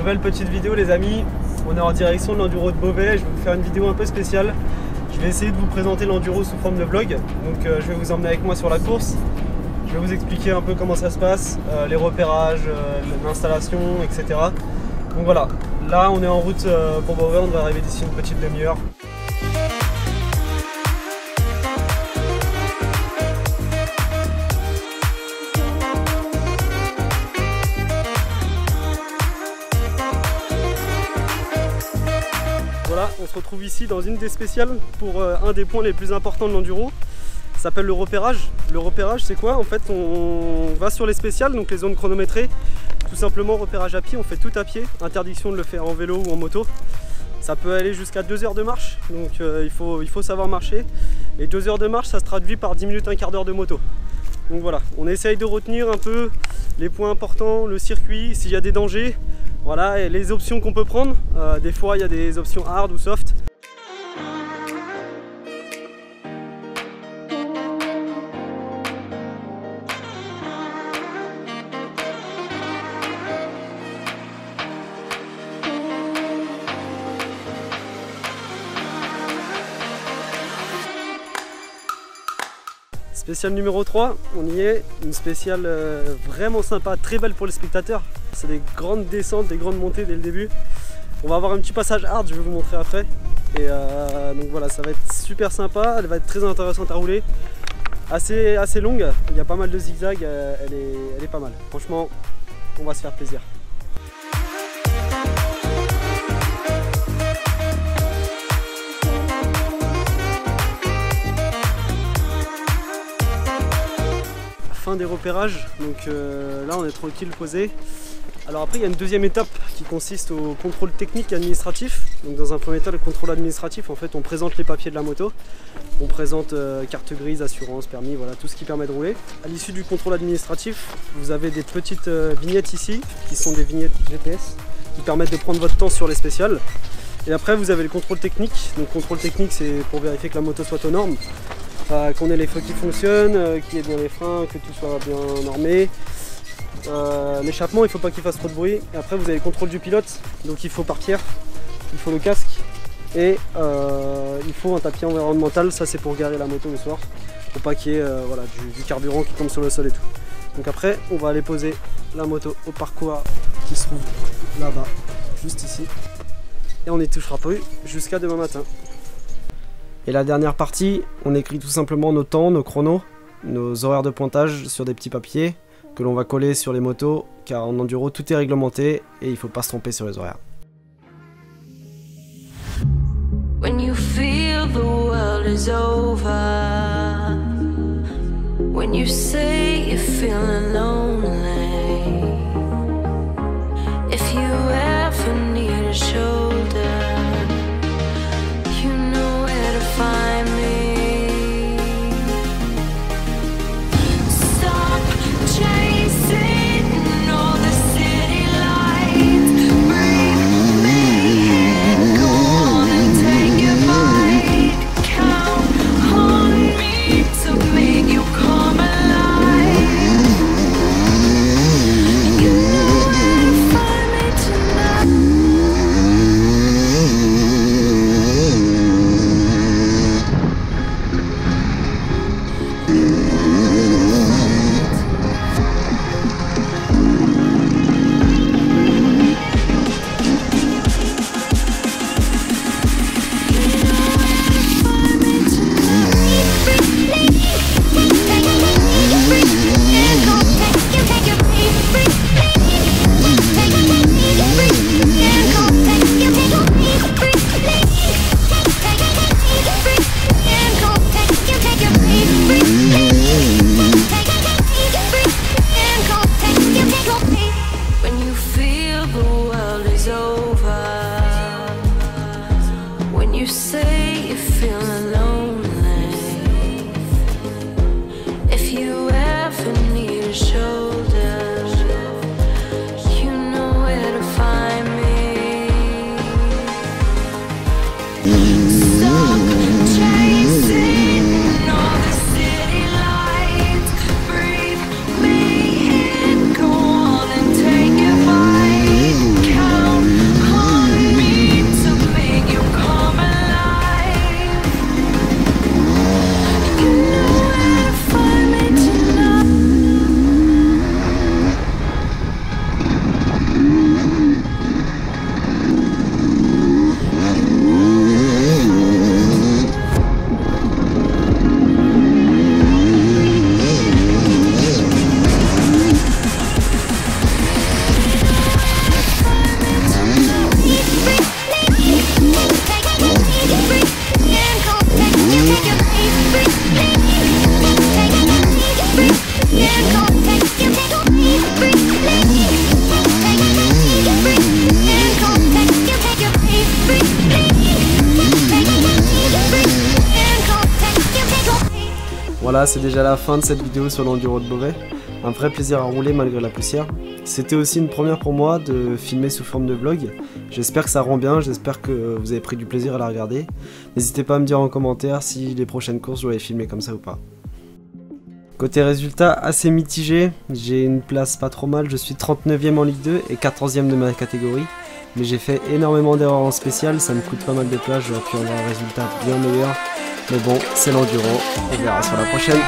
Nouvelle petite vidéo les amis, on est en direction de l'enduro de Beauvais, je vais vous faire une vidéo un peu spéciale. Je vais essayer de vous présenter l'enduro sous forme de vlog, donc je vais vous emmener avec moi sur la course. Je vais vous expliquer un peu comment ça se passe, les repérages, l'installation, etc. Donc voilà, là on est en route pour Beauvais, on devrait arriver d'ici une petite demi-heure. Voilà, on se retrouve ici dans une des spéciales pour un des points les plus importants de l'enduro. Ça s'appelle le repérage. Le repérage c'est quoi? En fait on va sur les spéciales, donc les zones chronométrées. Tout simplement repérage à pied, on fait tout à pied. Interdiction de le faire en vélo ou en moto. Ça peut aller jusqu'à 2 heures de marche, donc il faut savoir marcher. Et 2 heures de marche ça se traduit par 10 minutes, un quart d'heure de moto. Donc voilà, on essaye de retenir un peu les points importants, le circuit, s'il y a des dangers. Voilà, et les options qu'on peut prendre, des fois il y a des options hard ou soft. Spéciale numéro 3, on y est, une spéciale vraiment sympa, très belle pour les spectateurs. C'est des grandes descentes, des grandes montées dès le début. On va avoir un petit passage hard, je vais vous montrer après. Et donc voilà, ça va être super sympa, elle va être très intéressante à rouler. Assez longue, il y a pas mal de zigzags, elle est pas mal. Franchement, on va se faire plaisir. Fin des repérages, donc là on est tranquille posé. Alors après il y a une deuxième étape qui consiste au contrôle technique et administratif. Donc dans un premier temps le contrôle administratif, en fait on présente les papiers de la moto, on présente carte grise, assurance, permis, voilà tout ce qui permet de rouler. À l'issue du contrôle administratif, vous avez des petites vignettes ici qui sont des vignettes GPS qui permettent de prendre votre temps sur les spéciales. Et après vous avez le contrôle technique. Donc contrôle technique c'est pour vérifier que la moto soit aux normes. Qu'on ait les feux qui fonctionnent, qu'il y ait bien les freins, que tout soit bien normé. L'échappement, il ne faut pas qu'il fasse trop de bruit. Et après, vous avez le contrôle du pilote, donc il faut partir, il faut le casque et il faut un tapis environnemental. Ça, c'est pour garer la moto le soir, pour pas qu'il y ait voilà, du carburant qui tombe sur le sol et tout. Donc après, on va aller poser la moto au parcours qui se trouve là-bas, juste ici. Et on n'y touchera pas jusqu'à demain matin. Et la dernière partie, on écrit tout simplement nos temps, nos chronos, nos horaires de pointage sur des petits papiers que l'on va coller sur les motos, car en enduro tout est réglementé et il ne faut pas se tromper sur les horaires. When you feel the world is over, when you say you're feeling lonely, if you ever need a shoulder, find me. Stop chasing all the city lights. Breathe me in. Go on and take your bite. Count on me to make you come alive. Voilà, c'est déjà la fin de cette vidéo sur l'enduro de Beauvais. Un vrai plaisir à rouler malgré la poussière. C'était aussi une première pour moi de filmer sous forme de vlog. J'espère que ça rend bien, j'espère que vous avez pris du plaisir à la regarder. N'hésitez pas à me dire en commentaire si les prochaines courses je dois les filmer comme ça ou pas. Côté résultat, assez mitigé, j'ai une place pas trop mal, je suis 39e en Ligue 2 et 14e de ma catégorie. Mais j'ai fait énormément d'erreurs en spécial, ça me coûte pas mal de place, j'aurais pu avoir un résultat bien meilleur. Mais bon, c'est l'enduro, on verra sur la prochaine.